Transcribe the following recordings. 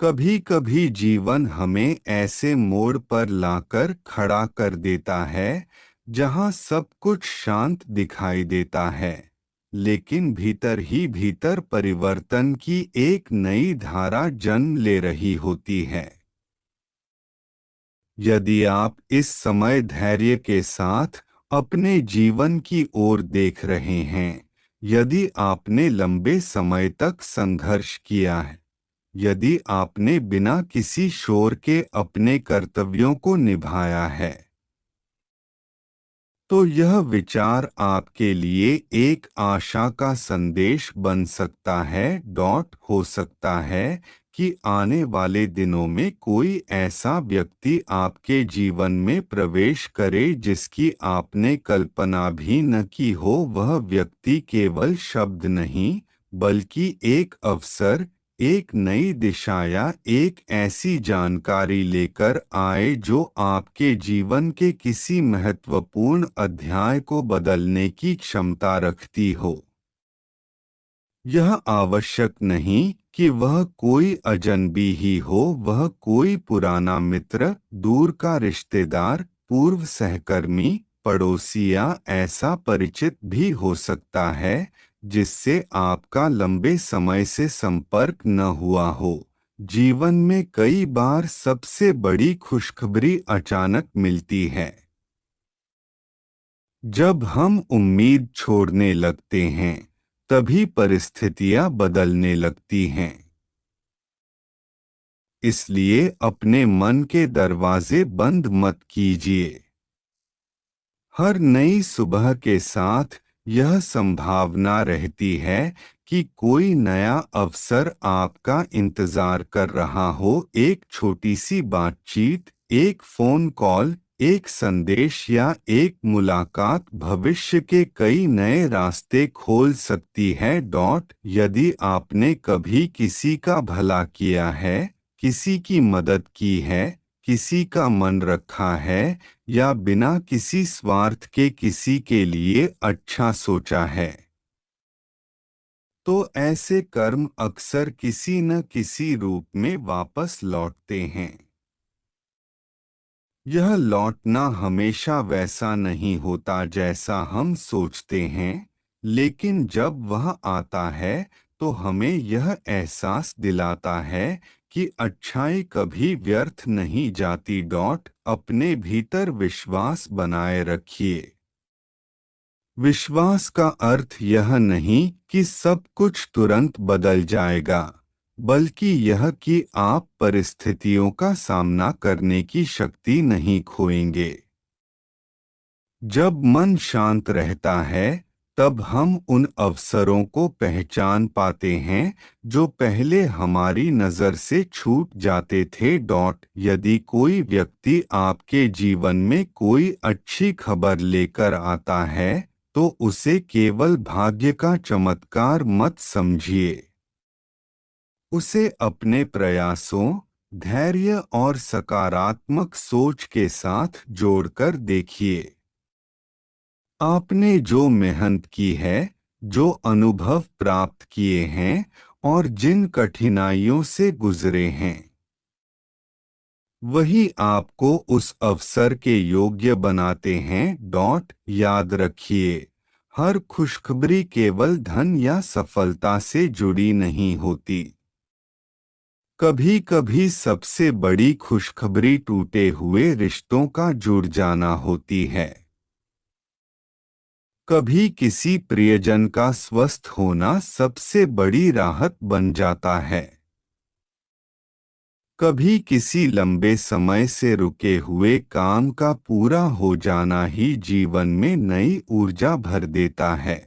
कभी कभी जीवन हमें ऐसे मोड़ पर लाकर खड़ा कर देता है जहां सब कुछ शांत दिखाई देता है, लेकिन भीतर ही भीतर परिवर्तन की एक नई धारा जन्म ले रही होती है। यदि आप इस समय धैर्य के साथ अपने जीवन की ओर देख रहे हैं, यदि आपने लंबे समय तक संघर्ष किया है, यदि आपने बिना किसी शोर के अपने कर्तव्यों को निभाया है, तो यह विचार आपके लिए एक आशा का संदेश बन सकता है। हो सकता है कि आने वाले दिनों में कोई ऐसा व्यक्ति आपके जीवन में प्रवेश करे जिसकी आपने कल्पना भी न की हो। वह व्यक्ति केवल शब्द नहीं, बल्कि एक अवसर, एक नई दिशा या एक ऐसी जानकारी लेकर आए जो आपके जीवन के किसी महत्वपूर्ण अध्याय को बदलने की क्षमता रखती हो। यह आवश्यक नहीं कि वह कोई अजनबी ही हो, वह कोई पुराना मित्र, दूर का रिश्तेदार, पूर्व सहकर्मी, पड़ोसी या ऐसा परिचित भी हो सकता है जिससे आपका लंबे समय से संपर्क न हुआ हो। जीवन में कई बार सबसे बड़ी खुशखबरी अचानक मिलती है जब हम उम्मीद छोड़ने लगते हैं, तभी परिस्थितियां बदलने लगती हैं। इसलिए अपने मन के दरवाजे बंद मत कीजिए। हर नई सुबह के साथ यह संभावना रहती है कि कोई नया अवसर आपका इंतजार कर रहा हो। एक छोटी सी बातचीत, एक फोन कॉल, एक संदेश या एक मुलाकात भविष्य के कई नए रास्ते खोल सकती है। यदि आपने कभी किसी का भला किया है, किसी की मदद की है, किसी का मन रखा है या बिना किसी स्वार्थ के किसी के लिए अच्छा सोचा है, तो ऐसे कर्म अक्सर किसी न किसी रूप में वापस लौटते हैं। यह लौटना हमेशा वैसा नहीं होता जैसा हम सोचते हैं, लेकिन जब वह आता है तो हमें यह एहसास दिलाता है कि अच्छाई कभी व्यर्थ नहीं जाती। अपने भीतर विश्वास बनाए रखिए। विश्वास का अर्थ यह नहीं कि सब कुछ तुरंत बदल जाएगा, बल्कि यह कि आप परिस्थितियों का सामना करने की शक्ति नहीं खोएंगे। जब मन शांत रहता है, तब हम उन अवसरों को पहचान पाते हैं जो पहले हमारी नज़र से छूट जाते थे। यदि कोई व्यक्ति आपके जीवन में कोई अच्छी खबर लेकर आता है, तो उसे केवल भाग्य का चमत्कार मत समझिए। उसे अपने प्रयासों, धैर्य और सकारात्मक सोच के साथ जोड़कर देखिए। आपने जो मेहनत की है, जो अनुभव प्राप्त किए हैं और जिन कठिनाइयों से गुजरे हैं, वही आपको उस अवसर के योग्य बनाते हैं। याद रखिए, हर खुशखबरी केवल धन या सफलता से जुड़ी नहीं होती। कभी कभी सबसे बड़ी खुशखबरी टूटे हुए रिश्तों का जुड़ जाना होती है। कभी किसी प्रियजन का स्वस्थ होना सबसे बड़ी राहत बन जाता है। कभी किसी लंबे समय से रुके हुए काम का पूरा हो जाना ही जीवन में नई ऊर्जा भर देता है।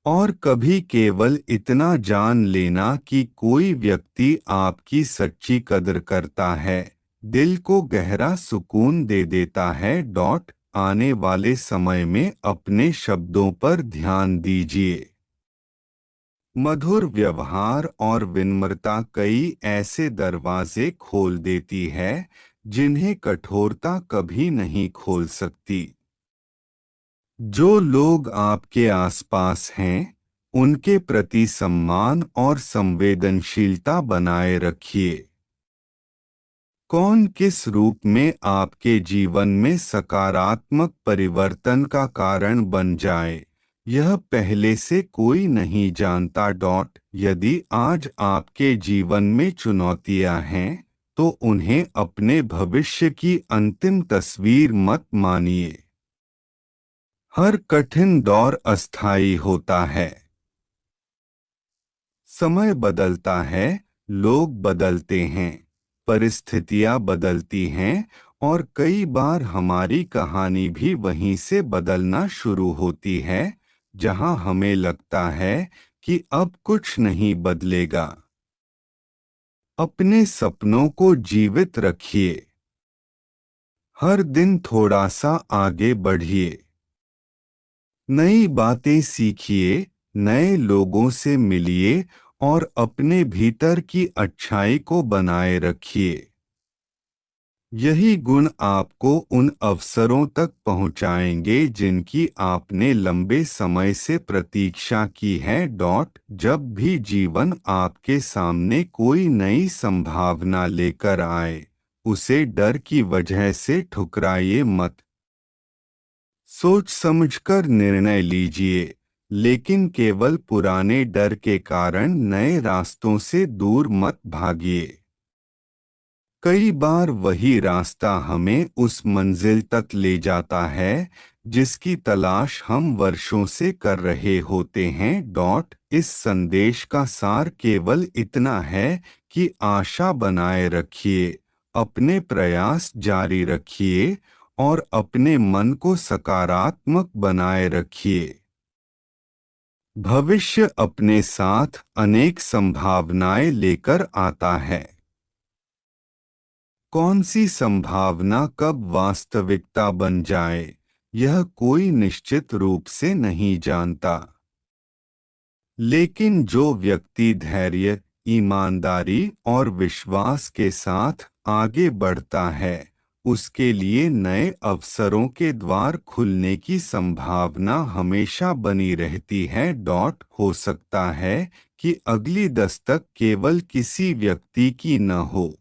और कभी केवल इतना जान लेना कि कोई व्यक्ति आपकी सच्ची कदर करता है, दिल को गहरा सुकून दे देता है। आने वाले समय में अपने शब्दों पर ध्यान दीजिए। मधुर व्यवहार और विनम्रता कई ऐसे दरवाजे खोल देती है जिन्हें कठोरता कभी नहीं खोल सकती। जो लोग आपके आसपास हैं, उनके प्रति सम्मान और संवेदनशीलता बनाए रखिए। कौन किस रूप में आपके जीवन में सकारात्मक परिवर्तन का कारण बन जाए, यह पहले से कोई नहीं जानता। यदि आज आपके जीवन में चुनौतियां हैं, तो उन्हें अपने भविष्य की अंतिम तस्वीर मत मानिए। हर कठिन दौर अस्थायी होता है। समय बदलता है, लोग बदलते हैं, परिस्थितियां बदलती हैं, और कई बार हमारी कहानी भी वहीं से बदलना शुरू होती है, जहां हमें लगता है कि अब कुछ नहीं बदलेगा। अपने सपनों को जीवित रखिए। हर दिन थोड़ा सा आगे बढ़िए। नई बातें सीखिए, नए लोगों से मिलिए और अपने भीतर की अच्छाई को बनाए रखिए। यही गुण आपको उन अवसरों तक पहुंचाएंगे जिनकी आपने लंबे समय से प्रतीक्षा की है। जब भी जीवन आपके सामने कोई नई संभावना लेकर आए, उसे डर की वजह से ठुकराइए मत। सोच समझकर निर्णय लीजिए, लेकिन केवल पुराने डर के कारण नए रास्तों से दूर मत भागिए। कई बार वही रास्ता हमें उस मंजिल तक ले जाता है जिसकी तलाश हम वर्षों से कर रहे होते हैं। इस संदेश का सार केवल इतना है कि आशा बनाए रखिए, अपने प्रयास जारी रखिए और अपने मन को सकारात्मक बनाए रखिए। भविष्य अपने साथ अनेक संभावनाएं लेकर आता है। कौन सी संभावना कब वास्तविकता बन जाए, यह कोई निश्चित रूप से नहीं जानता। लेकिन जो व्यक्ति धैर्य, ईमानदारी और विश्वास के साथ आगे बढ़ता है, उसके लिए नए अवसरों के द्वार खुलने की संभावना हमेशा बनी रहती है। हो सकता है कि अगली दस्तक केवल किसी व्यक्ति की न हो,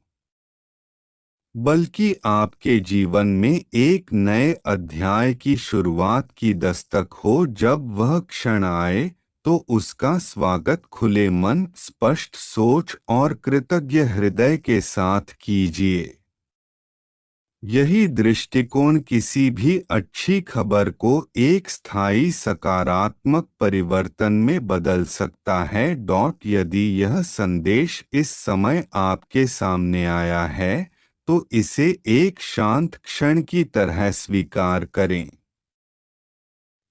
बल्कि आपके जीवन में एक नए अध्याय की शुरुआत की दस्तक हो। जब वह क्षण आए, तो उसका स्वागत खुले मन, स्पष्ट सोच और कृतज्ञ हृदय के साथ कीजिए। यही दृष्टिकोण किसी भी अच्छी खबर को एक स्थायी सकारात्मक परिवर्तन में बदल सकता है। यदि यह संदेश इस समय आपके सामने आया है, तो इसे एक शांत क्षण की तरह स्वीकार करें।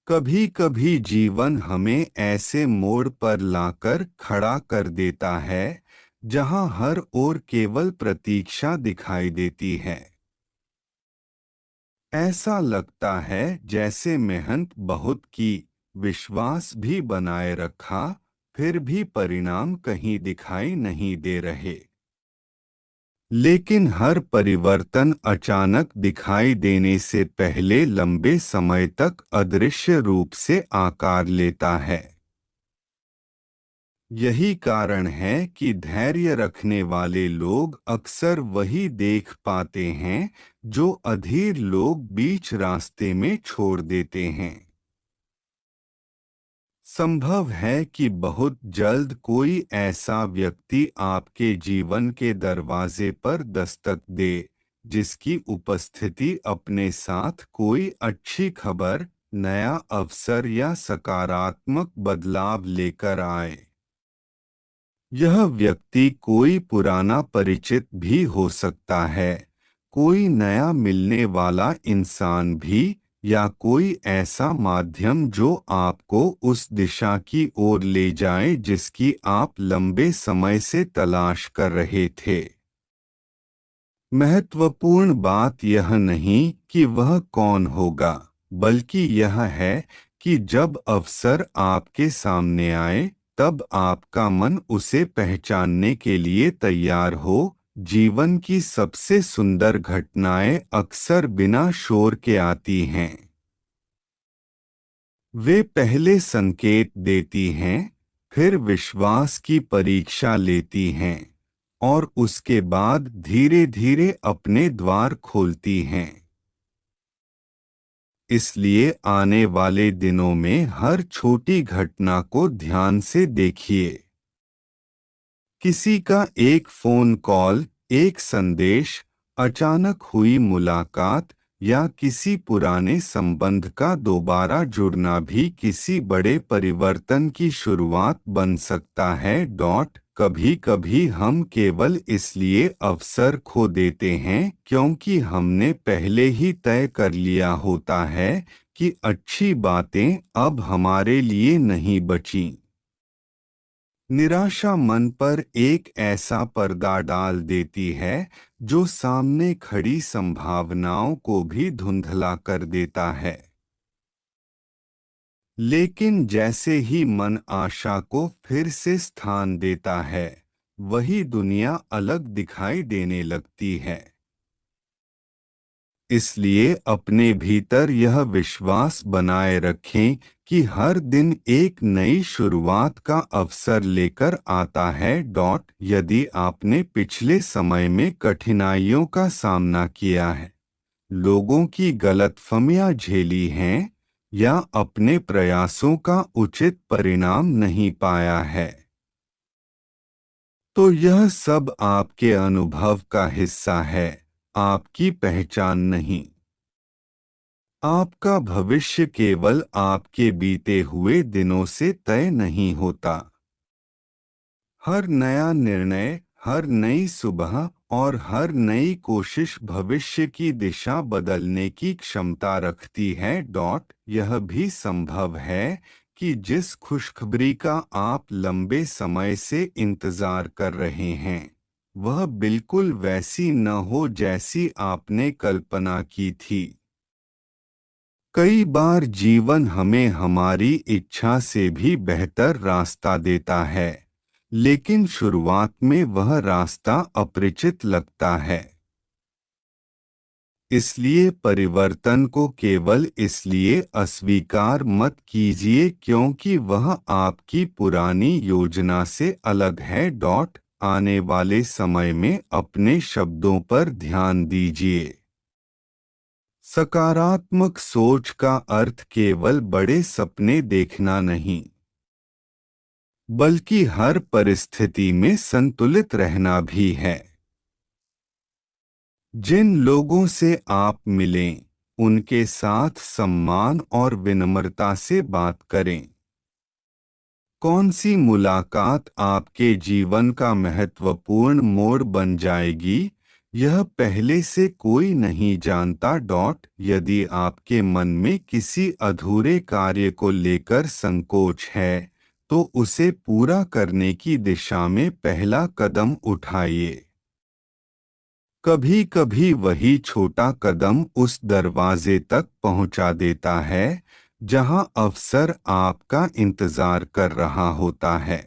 कभी कभी जीवन हमें ऐसे मोड़ पर लाकर खड़ा कर देता है जहां हर ओर केवल प्रतीक्षा दिखाई देती है। ऐसा लगता है जैसे मेहनत बहुत की, विश्वास भी बनाए रखा, फिर भी परिणाम कहीं दिखाई नहीं दे रहे। लेकिन हर परिवर्तन अचानक दिखाई देने से पहले लंबे समय तक अदृश्य रूप से आकार लेता है। यही कारण है कि धैर्य रखने वाले लोग अक्सर वही देख पाते हैं जो अधीर लोग बीच रास्ते में छोड़ देते हैं। संभव है कि बहुत जल्द कोई ऐसा व्यक्ति आपके जीवन के दरवाजे पर दस्तक दे, जिसकी उपस्थिति अपने साथ कोई अच्छी खबर, नया अवसर या सकारात्मक बदलाव लेकर आए। यह व्यक्ति कोई पुराना परिचित भी हो सकता है, कोई नया मिलने वाला इंसान भी, या कोई ऐसा माध्यम जो आपको उस दिशा की ओर ले जाए जिसकी आप लंबे समय से तलाश कर रहे थे। महत्वपूर्ण बात यह नहीं कि वह कौन होगा, बल्कि यह है कि जब अवसर आपके सामने आए, तब आपका मन उसे पहचानने के लिए तैयार हो। जीवन की सबसे सुंदर घटनाएं अक्सर बिना शोर के आती हैं। वे पहले संकेत देती हैं, फिर विश्वास की परीक्षा लेती हैं और उसके बाद धीरे धीरे अपने द्वार खोलती हैं। इसलिए आने वाले दिनों में हर छोटी घटना को ध्यान से देखिए। किसी का एक फोन कॉल, एक संदेश, अचानक हुई मुलाकात या किसी पुराने संबंध का दोबारा जुड़ना भी किसी बड़े परिवर्तन की शुरुआत बन सकता है। कभी कभी हम केवल इसलिए अवसर खो देते हैं क्योंकि हमने पहले ही तय कर लिया होता है कि अच्छी बातें अब हमारे लिए नहीं बची। निराशा मन पर एक ऐसा पर्दा डाल देती है जो सामने खड़ी संभावनाओं को भी धुंधला कर देता है। लेकिन जैसे ही मन आशा को फिर से स्थान देता है, वही दुनिया अलग दिखाई देने लगती है। इसलिए अपने भीतर यह विश्वास बनाए रखें कि हर दिन एक नई शुरुआत का अवसर लेकर आता है। यदि आपने पिछले समय में कठिनाइयों का सामना किया है, लोगों की गलतफहमियां झेली हैं या अपने प्रयासों का उचित परिणाम नहीं पाया है, तो यह सब आपके अनुभव का हिस्सा है, आपकी पहचान नहीं। आपका भविष्य केवल आपके बीते हुए दिनों से तय नहीं होता। हर नया निर्णय, हर नई सुबह और हर नई कोशिश भविष्य की दिशा बदलने की क्षमता रखती है। यह भी संभव है कि जिस खुशखबरी का आप लंबे समय से इंतजार कर रहे हैं, वह बिल्कुल वैसी न हो जैसी आपने कल्पना की थी। कई बार जीवन हमें हमारी इच्छा से भी बेहतर रास्ता देता है, लेकिन शुरुआत में वह रास्ता अपरिचित लगता है। इसलिए परिवर्तन को केवल इसलिए अस्वीकार मत कीजिए क्योंकि वह आपकी पुरानी योजना से अलग है। आने वाले समय में अपने शब्दों पर ध्यान दीजिए। सकारात्मक सोच का अर्थ केवल बड़े सपने देखना नहीं, बल्कि हर परिस्थिति में संतुलित रहना भी है। जिन लोगों से आप मिलें, उनके साथ सम्मान और विनम्रता से बात करें। कौन सी मुलाकात आपके जीवन का महत्वपूर्ण मोड़ बन जाएगी, यह पहले से कोई नहीं जानता। यदि आपके मन में किसी अधूरे कार्य को लेकर संकोच है, तो उसे पूरा करने की दिशा में पहला कदम उठाइए। कभी कभी वही छोटा कदम उस दरवाजे तक पहुंचा देता है जहां अवसर आपका इंतजार कर रहा होता है।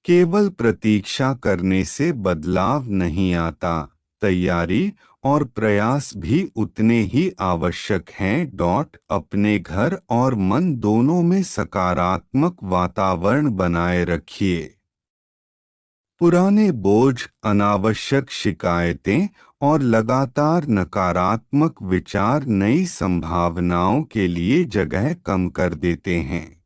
केवल प्रतीक्षा करने से बदलाव नहीं आता, तैयारी और प्रयास भी उतने ही आवश्यक हैं। अपने घर और मन दोनों में सकारात्मक वातावरण बनाए रखिए। पुराने बोझ, अनावश्यक शिकायतें और लगातार नकारात्मक विचार नई संभावनाओं के लिए जगह कम कर देते हैं।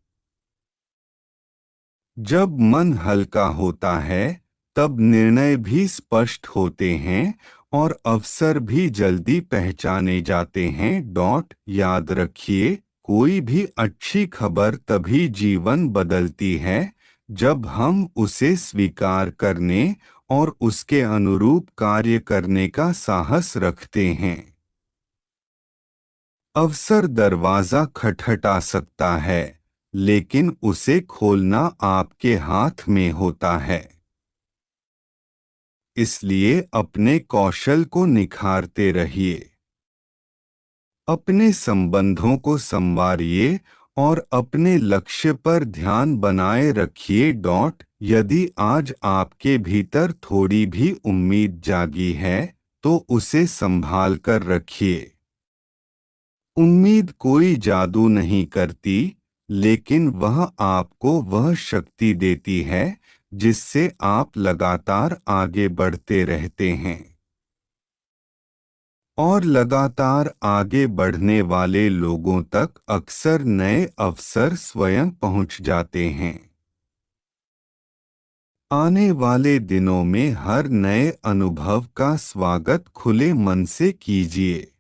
जब मन हल्का होता है, तब निर्णय भी स्पष्ट होते हैं और अवसर भी जल्दी पहचाने जाते हैं। याद रखिए, कोई भी अच्छी खबर तभी जीवन बदलती है जब हम उसे स्वीकार करने और उसके अनुरूप कार्य करने का साहस रखते हैं। अवसर दरवाजा खटखटा सकता है, लेकिन उसे खोलना आपके हाथ में होता है। इसलिए अपने कौशल को निखारते रहिए, अपने संबंधों को संवारिए और अपने लक्ष्य पर ध्यान बनाए रखिए। यदि आज आपके भीतर थोड़ी भी उम्मीद जागी है, तो उसे संभाल कर रखिए। उम्मीद कोई जादू नहीं करती, लेकिन वह आपको वह शक्ति देती है जिससे आप लगातार आगे बढ़ते रहते हैं। और लगातार आगे बढ़ने वाले लोगों तक अक्सर नए अवसर स्वयं पहुंच जाते हैं। आने वाले दिनों में हर नए अनुभव का स्वागत खुले मन से कीजिए।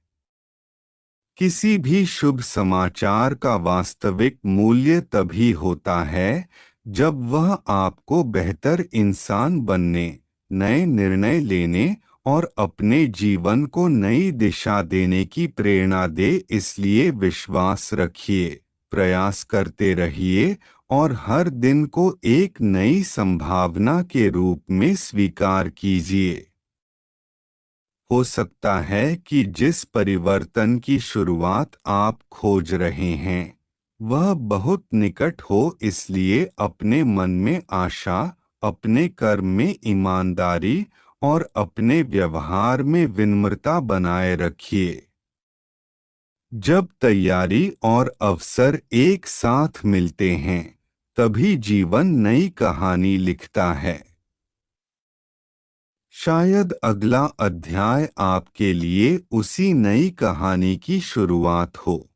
किसी भी शुभ समाचार का वास्तविक मूल्य तभी होता है जब वह आपको बेहतर इंसान बनने, नए निर्णय लेने और अपने जीवन को नई दिशा देने की प्रेरणा दे। इसलिए विश्वास रखिए, प्रयास करते रहिए और हर दिन को एक नई संभावना के रूप में स्वीकार कीजिए। हो सकता है कि जिस परिवर्तन की शुरुआत आप खोज रहे हैं वह बहुत निकट हो, इसलिए अपने मन में आशा, अपने कर्म में ईमानदारी और अपने व्यवहार में विनम्रता बनाए रखिए। जब तैयारी और अवसर एक साथ मिलते हैं तभी जीवन नई कहानी लिखता है। शायद अगला अध्याय आपके लिए उसी नई कहानी की शुरुआत हो।